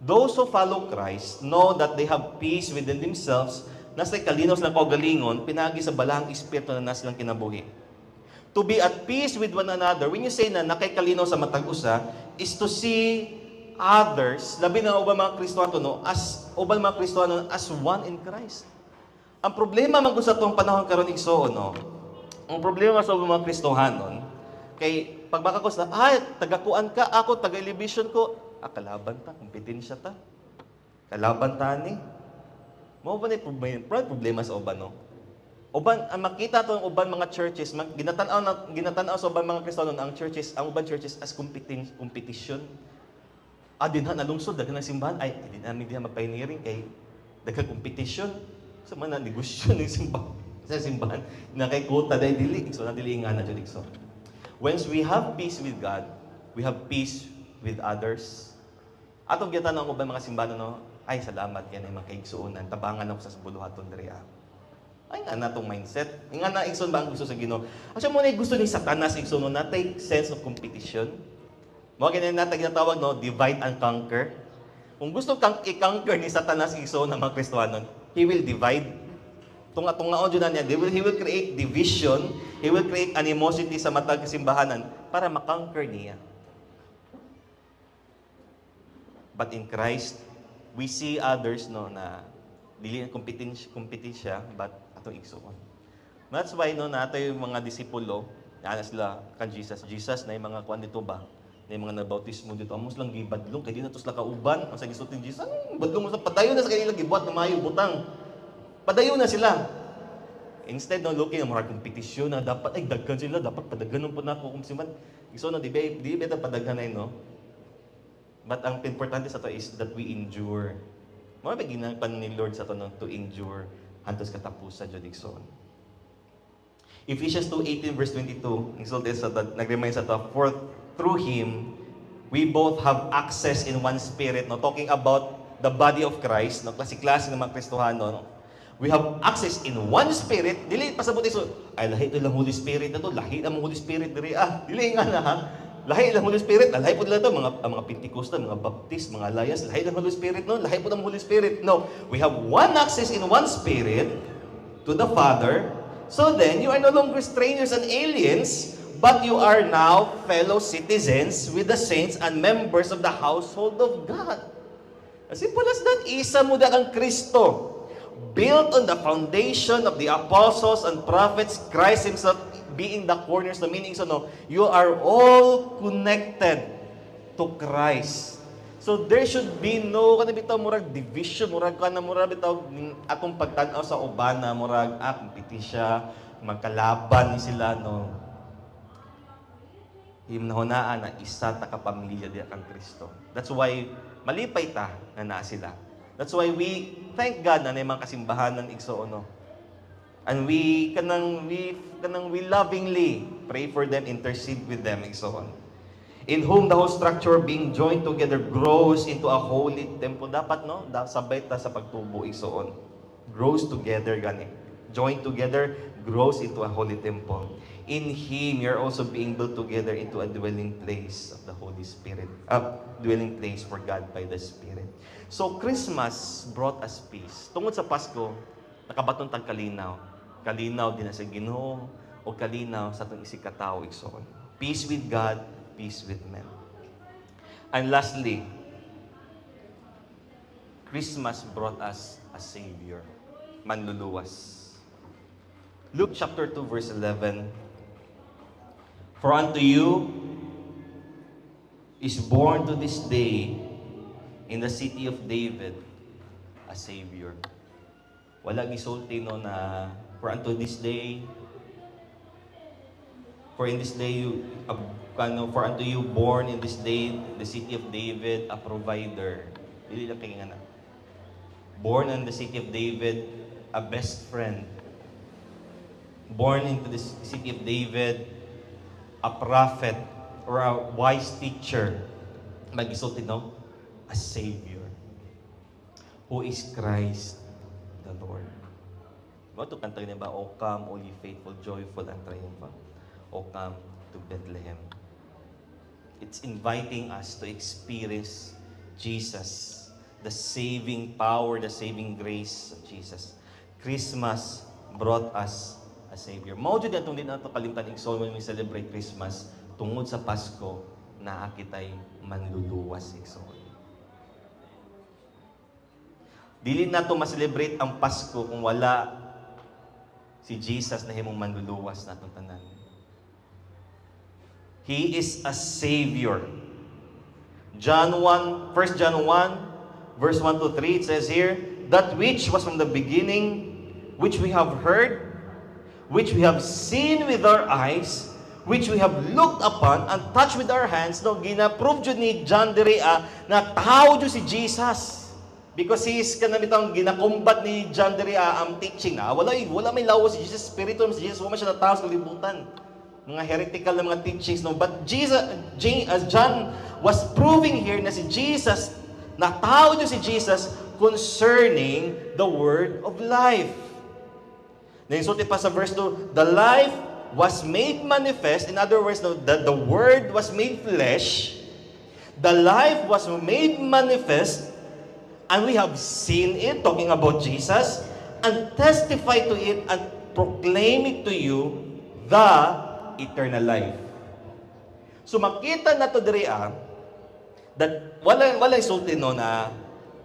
Those who follow Christ know that they have peace within themselves. Nasa kalinaw silang kaugalingon, pinagi sa balahang espiritu na nasa silang kinabuhi. To be at peace with one another, when you say na nakaikalinaw sa matag usa, is to see others, labi na ubang mga Kristohanon no, as ubang mga Kristohanon as one in Christ. Ang problema man sa itong panahon karon igsoon no, ang problema sa ubang mga Kristohanon, kay pagbakakos na, tagakuan ka, ako, taga-elevation ko, kalaban ta, kompetensya ta, kalaban ta ni. Mao ba ni problema sa uban no? Uban ang makita to ang uban mga churches, ginatan-aw sa uban mga Kristiyano ang uban churches as competition. Dinha nalungsod daghan ng simbahan ay di namin diha mag-pioneering kay daghang competition. Sa man negosyo ng simbahan na kay kota dai dili so na dili nga na jud so. Once we have peace with God, we have peace with others. Atong gitan ang uban mga simbahan no, ay salamat yan ay makaigsuunan, tabangan ako sa buluhaton diri. Ay nga na tong mindset. Nga na igsoon ba ang gusto sa Ginoo? Asa mo na gusto ni Satanas igsoon na take sense of competition. Mo ganyan nata ginatawag no, divide and conquer. Kung gusto kang i-conquer ni Satanas igsoon ng mga Kristohanon, he will divide. tunga-tungaon dyan na niya, he will create division, he will create animosity sa matag kasimbahanan para makonquer niya. But in Christ, we see others no na dili kompetensya but atong igsuon. That's why no nato yung mga disipulo, ana sila kan Jesus na yung mga kuan dito ba, na yung mga nabautismo dito, amos lang gibadlong kay di na to sila kauban ang sa gisutin Jesus. Badlong mo sa padayon na sa kanila gibuhat na maayo butang. Padayon na sila. Instead no looking ang mga kompetisyon na dapat ay daghan sila, dapat padaghanon po na ako kung siman. Igsuon no di ba padaghanay no. But ang importante sa to is that we endure. Mga ginampan ni Lord sa to no, to endure hantos katapusan jud igsoon. Ephesians 2:18 verse 22, exalted sa nag-remind sa to, for through him we both have access in one spirit, no, talking about the body of Christ, no, klase-klase ng mga Kristohano, no. We have access in one spirit, dili pasabot iso, ay lahi ito lang Holy Spirit na to, lahi ang Holy Spirit diri dili nga na ha. Lahi lang Holy Spirit, lahi po nila to mga Pentecostal, mga Baptist, mga Layas, lahi lang Holy Spirit no, lahi po ng Holy Spirit. No, we have one access in one spirit to the Father. So then, you are no longer strangers and aliens, but you are now fellow citizens with the saints and members of the household of God. As simple as that, isa mo da ang Kristo. Built on the foundation of the apostles and prophets, Christ Himself being the cornerstone, meaning so no, you are all connected to Christ. So there should be no kana bitaw murag division, murag kana murag bitaw akong pagtan-aw sa uban na murag kompetisya, magkalaban ni sila no. Himnahonaan na isa ta ka pamilya diya kang Kristo. That's why malipay ta na naa sila. That's why we thank God na may mga kasimbahanan igsoon no. And we lovingly pray for them, intercede with them, and so on. In whom the whole structure being joined together grows into a holy temple. Dapat, no? Sabay ta sa pagtubo, and so on. Grows together, gani. Joined together, grows into a holy temple. In Him, you're also being built together into a dwelling place of the Holy Spirit. Dwelling place for God by the Spirit. So, Christmas brought us peace. Tungod sa Pasko, nakabaton tag kalinaw. Kalinaw din sa Ginoo o kalinaw sa atong isikatawo igsoon. Peace with God, peace with men. And lastly, Christmas brought us a Savior, manluluwas. Luke chapter 2 verse 11. For unto you is born to this day in the city of David a Savior. Wala gisulti no na for unto this day, for in this day for unto you born in this day the city of David a provider. Dili lang kay nga na. Born in the city of David a best friend. Born into the city of David a prophet or a wise teacher. Magisulti no? A Savior. Who is Christ the Lord. Mo to kanta niya ba? O come, all ye faithful, joyful and triumphant. O come to Bethlehem. It's inviting us to experience Jesus, the saving power, the saving grace of Jesus. Christmas brought us a Savior. Mao jud atong din ato kalimtan igsoon when we celebrate Christmas tungod sa Pasko naa kitay manluluwas igsoon. Dili nato ma-celebrate ang Pasko kung wala si Jesus na himong manluluwas natong tanan. He is a Savior. John 1 John 1 verse 1 to 3 it says here, that which was from the beginning, which we have heard, which we have seen with our eyes, which we have looked upon and touched with our hands, no, gina-prove jud ni John diri na tao jud si Jesus. Because he is kanabitang ginakombat ni John diri ang teaching na wala may lawas si Jesus, spirito si Jesus, wala siya na tao sa kalibutan. Mga heretical na mga teachings, no, but John was proving here na si Jesus, na tao jud si Jesus concerning the word of life. Naisulti pa sa verse 2, the life was made manifest. In other words, no, the word was made flesh. The life was made manifest. And we have seen it, talking about Jesus, and testify to it and proclaim it to you the eternal life. So makita na to diri that wala isulti no na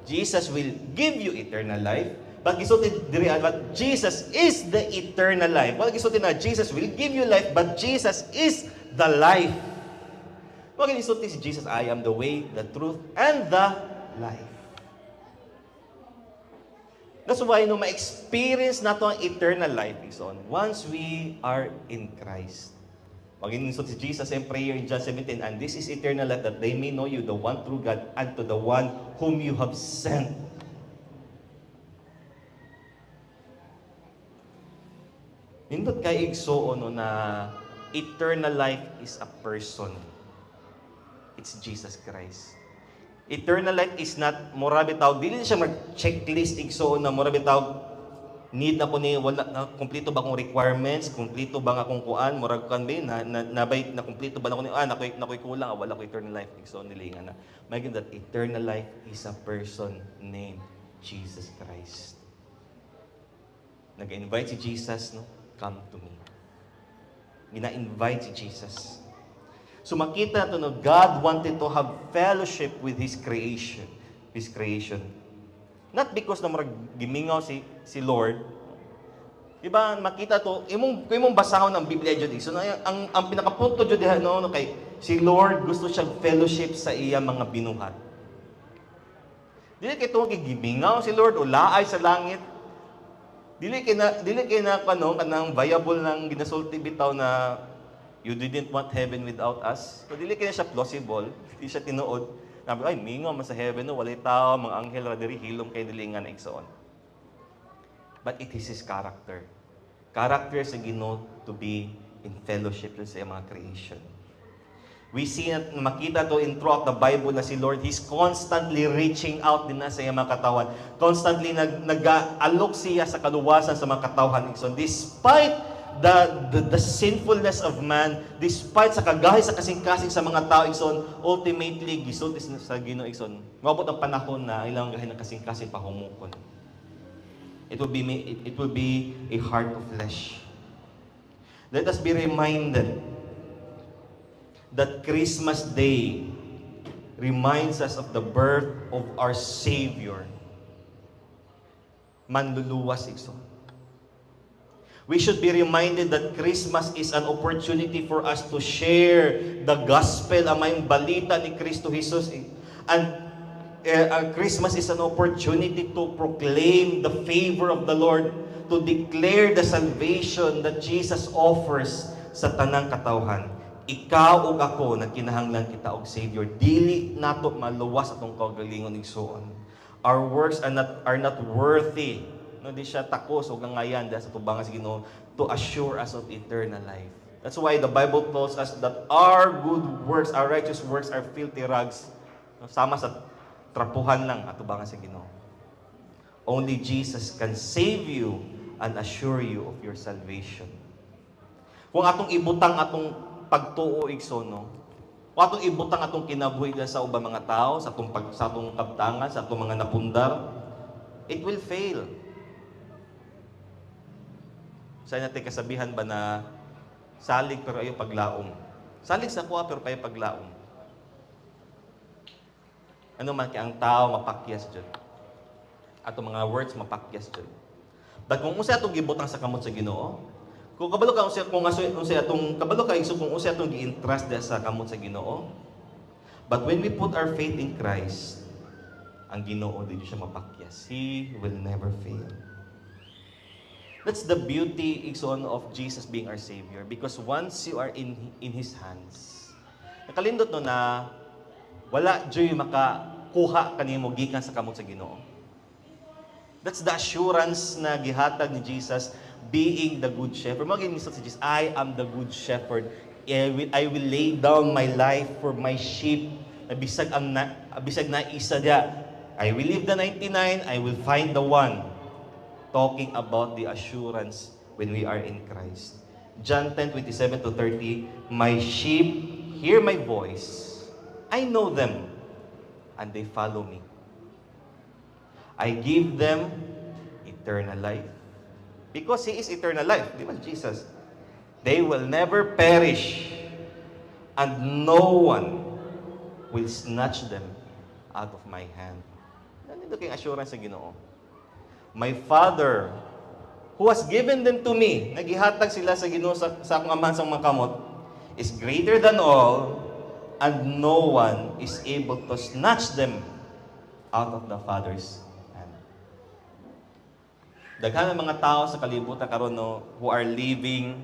Jesus will give you eternal life. But isulti diri that Jesus is the eternal life. Wala isulti na Jesus will give you life, but Jesus is the life. Wala isulti si Jesus, I am the way, the truth, and the life. That's why no ma-experience nato ang eternal life is on once we are in Christ. Mag-inisot si Jesus in prayer in John 17, and this is eternal life, that they may know you, the one true God, and to the one whom you have sent. Nindot kay igsoon no na eternal life is a person. It's Jesus Christ. Eternal life is not murabi tawag, dili siya mag-checklist igsoon na murabi tawag, need na ko ni wala na kumpleto ba akong requirements, kumpleto ba nga akong kuan, murag kan ba na kumpleto ba na ko ni nakoy kulang, wala ko eternal life igsoon nilingan na. May that eternal life is a person named Jesus Christ. Nag-invite si Jesus, no? Come to me. Gina-invite si Jesus. So makita to no, God wanted to have fellowship with His creation. His creation. Not because na marag gimingaw si Lord. Diba, makita to, imong basahon ng Biblia jud. So ang pinakapunto jud diha no kay si Lord gusto siyang fellowship sa iya mga binuhat. Dili kay to gimingaw si Lord o laay sa langit. Dili kay na kanang viable ng ginasulti bitaw na you didn't want heaven without us. So dili kay siya plausible, di siya tinuod. Sabi, ay, mingaw man sa heaven, no? Walay tao, mga anghel, radiri, hilom kay nilingan na igsoon. But it is His character. Character sa Ginoo to be in fellowship sa mga creation. We see na makita to in throughout the Bible na si Lord, He's constantly reaching out din na sa mga katawan. Constantly nag-alok siya sa kaluwasan sa mga katawan. So, despite the sinfulness of man, despite sa kagahi sa kasing-kasing sa mga tao igsoon, ultimately gisulti sa Ginoo igsoon. Maabot ang panahon na ilang gahi ng kasing-kasing pahumukon. It will be a heart of flesh. Let us be reminded that Christmas Day reminds us of the birth of our Savior. Manluluwas igsoon. We should be reminded that Christmas is an opportunity for us to share the gospel, ang may balita ni Kristo Jesus. And Christmas is an opportunity to proclaim the favor of the Lord, to declare the salvation that Jesus offers sa tanang katawhan. Ikaw ug ako na kinahanglan kita og Savior, dili nato maluwas atong kaugalingon igsoon. Our works are not worthy. No, di siya takos o gangayan dahil sa tubangan sa Ginoo to assure us of eternal life. That's why the Bible tells us that our good works, our righteous works are filthy rags. No, sama sa trapuhan lang at tubangan sa Ginoo. Only Jesus can save you and assure you of your salvation. Kung atong ibutang atong pagtuo igsoon, no? Kung atong ibutang atong kinabuhi sa ubang mga tao, sa atong kabtangan, sa atong mga napundar, it will fail. Saan natin kasabihan ba na salig pero ayaw paglaom? Salig sa kuha pero ayaw paglaom. Ano man kaya ang tao mapakyas dyan. Ato mga words mapakyas dyan. But kung unsa atong gibutang sa kamot sa Ginoo, kung kabalo ka kung unsa atong kabalo ka iso kung unsa atong gi-entrust sa kamot sa Ginoo. But when we put our faith in Christ, ang Ginoo di siya mapakyas. He will never fail. That's the beauty igsoon of Jesus being our Savior, because once you are in His hands, nakalindot no na wala joy makakuha kanimo gikan sa kamot sa Ginoo. That's the assurance na gihatag ni Jesus being the good shepherd. Mag-inisot si Jesus, I am the good shepherd. I will lay down my life for my sheep. Bisag na isa dia. I will leave the 99, I will find the one. Talking about the assurance when we are in Christ. John 10:27-30, my sheep hear my voice. I know them, and they follow me. I give them eternal life. Because He is eternal life. Di ba, Jesus? They will never perish, and no one will snatch them out of my hand. Nandito kayong assurance sa Ginoo. My Father, who has given them to me, nagihatag sila sa Ginoo sa akong amahan sa mga kamot, is greater than all, and no one is able to snatch them out of the Father's hand. Daghan ng mga tao sa kalibutan karon no, who are living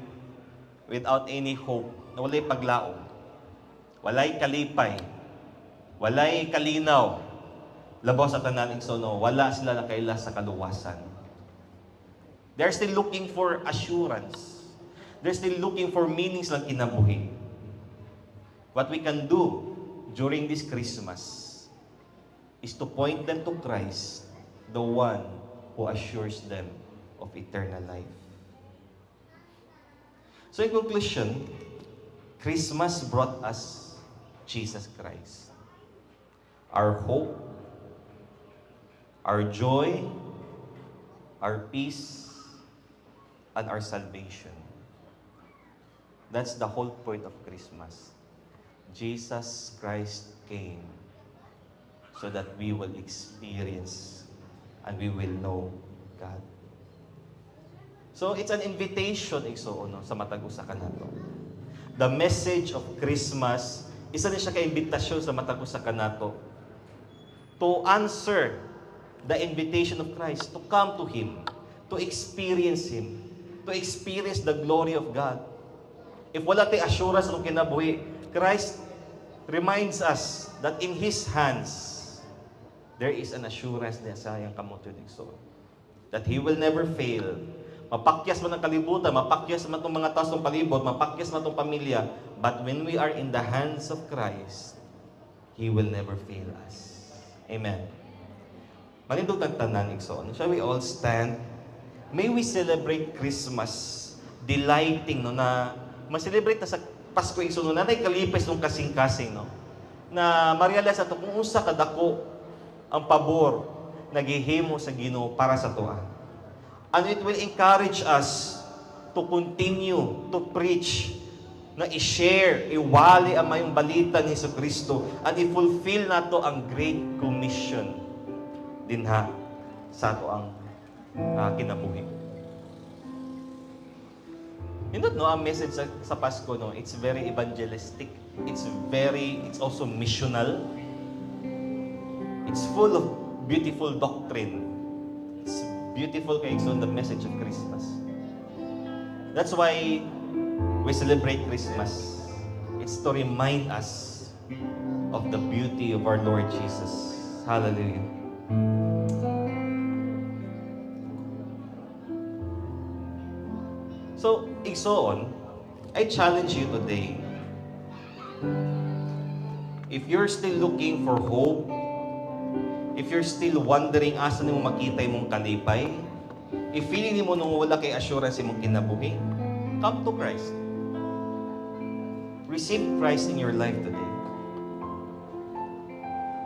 without any hope, na walay paglaom, walay kalipay, walay kalinaw, labaw sa tanan igsoon, wala sila nakaila sa kaluwasan. They're still looking for assurance. They're still looking for meanings lang kinabuhi. What we can do during this Christmas is to point them to Christ, the one who assures them of eternal life. So in conclusion, Christmas brought us Jesus Christ. Our hope, our joy, our peace, and our salvation. That's the whole point of Christmas. Jesus Christ came so that we will experience and we will know God. So it's an invitation sa matag usa kanato. The message of Christmas, isa ni siya ka imbitasyon sa matag usa kanato to answer the invitation of Christ, to come to Him, to experience Him, to experience the glory of God. If wala tay assurance ng kinabuhi, Christ reminds us that in His hands, there is an assurance na sayang kamutod igsoon. That He will never fail. Mapakyas man ang kalibutan, mapakyas man itong mga taos ng palibot, mapakyas man itong pamilya, but when we are in the hands of Christ, He will never fail us. Amen. Manindog ang tanan igsoon. Shall we all stand? May we celebrate Christmas, delighting no, na ma-celebrate na sa Pasko igsoon, na natay kalipes ng kasing-kasing, no? Na ma-realize ato kung unsa kadako ang pabor naghihimo sa Ginoo para sa tuwa. And it will encourage us to continue to preach, na i-share, iwali ang mayong balita ni Jesucristo, and i-fulfill nato ang Great Commission dinha sa ato ang kinabuhi. Hindi no, ang message sa Pasko, no, it's very evangelistic. It's also missional. It's full of beautiful doctrine. It's beautiful kay on the message of Christmas. That's why we celebrate Christmas. It's to remind us of the beauty of our Lord Jesus. Hallelujah. So, igsoon, I challenge you today. If you're still looking for hope, if you're still wondering asa nimo makita imong kalipay, if feeling nimo nung wala kay assurance imong kinabuhi, come to Christ. Receive Christ in your life today.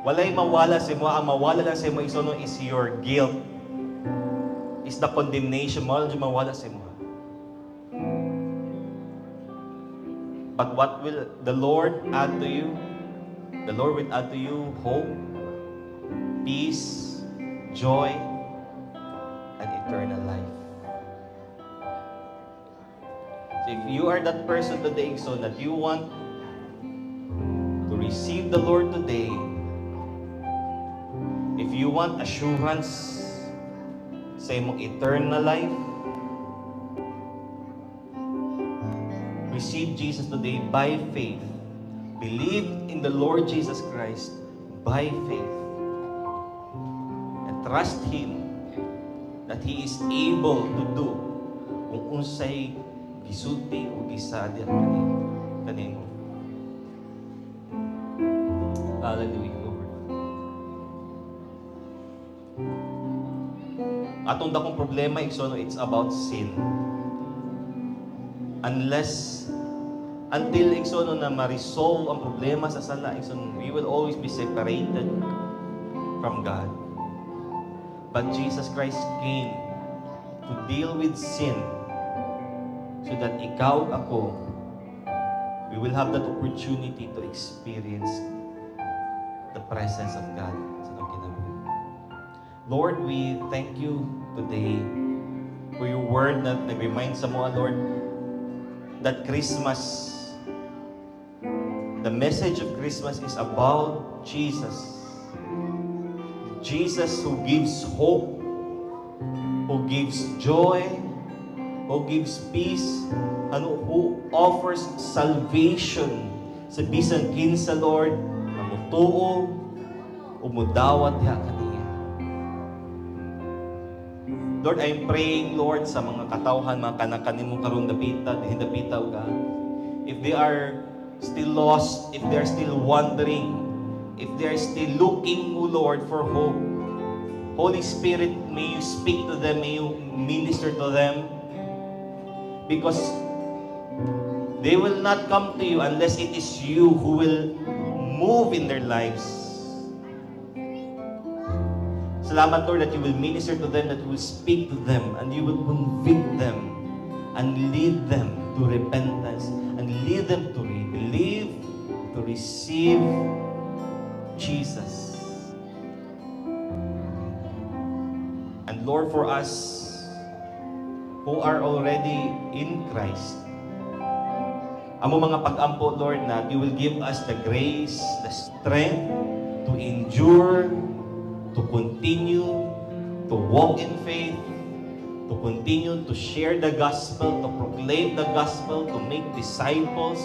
Walay mawala sa imo, ang mawala lang sa imo igsoon is your guilt. Is the condemnation, mawala sa imo. But what will the Lord add to you? The Lord will add to you hope, peace, joy, and eternal life. So if you are that person today, so that you want to receive the Lord today, if you want assurance sa imong eternal life, receive Jesus today by faith. Believe in the Lord Jesus Christ by faith. And trust Him that He is able to do kung unsay gisulti o gisali kanimo. Hallelujah, Lord. Atong dakong problema, it's about sin. Until igsoon na ma-resolve ang problema sa sala, igsoon, we will always be separated from God. But Jesus Christ came to deal with sin so that ikaw, ako, we will have that opportunity to experience the presence of God sa ating kinabuhi. Lord, we thank you today for your word na nag-remind sa mga, Lord, that Christmas, the message of Christmas is about Jesus. Jesus who gives hope, who gives joy, who gives peace, and who offers salvation sa bisan kinsa, Lord, na mutuo o mudawat ya kaniya. Lord, I'm praying, Lord, sa mga katawhan, mga kanakanin mo karong dapita, dapita, o God. If they are still lost, if they are still wandering, if they are still looking, O Lord, for hope, Holy Spirit, may you speak to them, may you minister to them, because they will not come to you unless it is you who will move in their lives. Salamat, Lord, that you will minister to them, that you will speak to them, and you will convict them, and lead them to repentance, and lead them to believe, to receive Jesus. And Lord, for us who are already in Christ, amo mga pag-ampo, Lord, na you will give us the grace, the strength to endure, to continue, to walk in faith, to continue to share the gospel, to proclaim the gospel, to make disciples.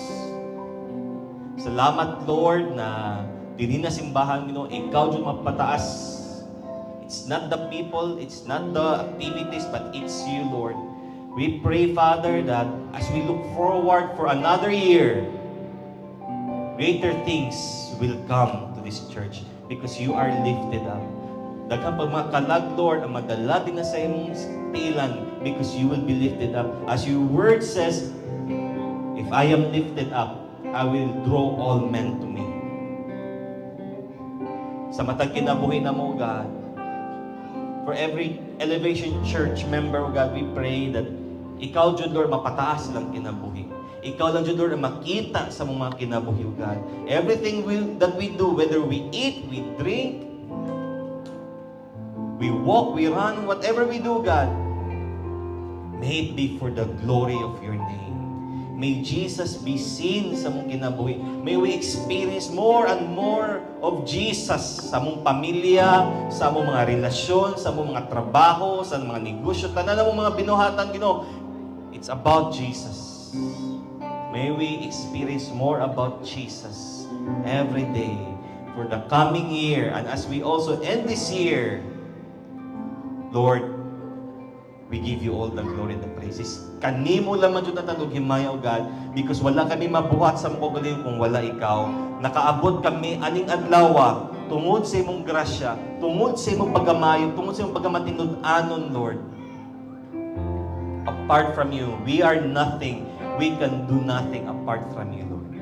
Salamat, Lord, na dili na simbahan, ikaw yung mapataas. It's not the people, it's not the activities, but it's you, Lord. We pray, Father, that as we look forward for another year, greater things will come to this church because you are lifted up. Daghang pag mga kalag, Lord, ang madala din na sa imong tilan because you will be lifted up. As your word says, if I am lifted up, I will draw all men to me. Sa matag kinabuhi na mo, God, for every Elevation Church member, God, we pray that ikaw, Jud, Lord, mapataas lang kinabuhi. Ikaw lang, Jud, Lord, makita sa mga kinabuhi, God. Everything that we do, whether we eat, we drink, we walk, we run, whatever we do, God, may it be for the glory of your name. May Jesus be seen sa mong kinabuhi. May we experience more and more of Jesus sa mong pamilya, sa mong mga relasyon, sa mong mga trabaho, sa mga negosyo, tanan mong mga binuhatan, Ginoo. It's about Jesus. May we experience more about Jesus every day for the coming year. And as we also end this year, Lord, we give you all the glory and the praises. Kanimo lamang jud natandog himaya, O God, because wala kami mabuhat sa mong kagaling kung wala ikaw. Nakaabot kami aning adlaw tungod sa imong grasya, tungod sa imong pagamayo, tungod sa imong pagamatinud-anon, Lord. Apart from you, we are nothing. We can do nothing apart from you, Lord.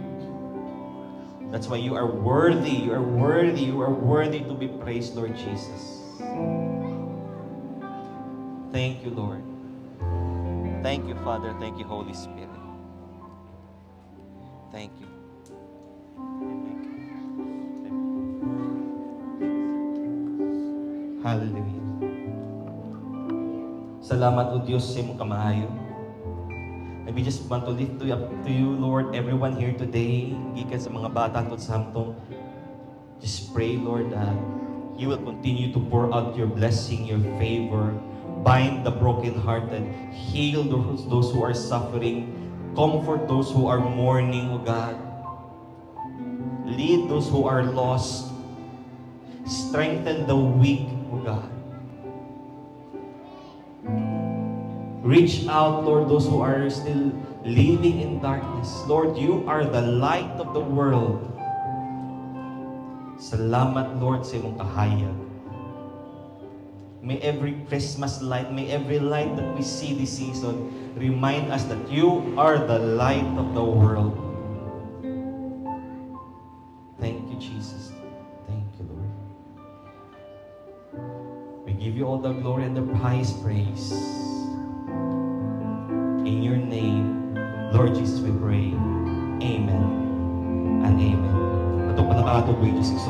That's why you are worthy, you are worthy, you are worthy to be praised, Lord Jesus. Thank you, Lord. Thank you, Father. Thank you, Holy Spirit. Thank you. Hallelujah. Salamat, O Diyos, sa imong kamaayo. And we just want to lift up to you, Lord, everyone here today, gikan sa mga bata at sa hamtong. Just pray, Lord, that you will continue to pour out your blessing, your favor, bind the brokenhearted, heal those who are suffering, comfort those who are mourning, O God. Lead those who are lost, strengthen the weak, O God. Reach out, Lord, those who are still living in darkness. Lord, you are the light of the world. Salamat, Lord, sa imong kahayag. May every Christmas light, may every light that we see this season remind us that you are the light of the world. Thank you, Jesus. Thank you, Lord. We give you all the glory and the highest praise. In your name, Lord Jesus, we pray. Amen and amen. Ito pa nakakatubig, Jesus.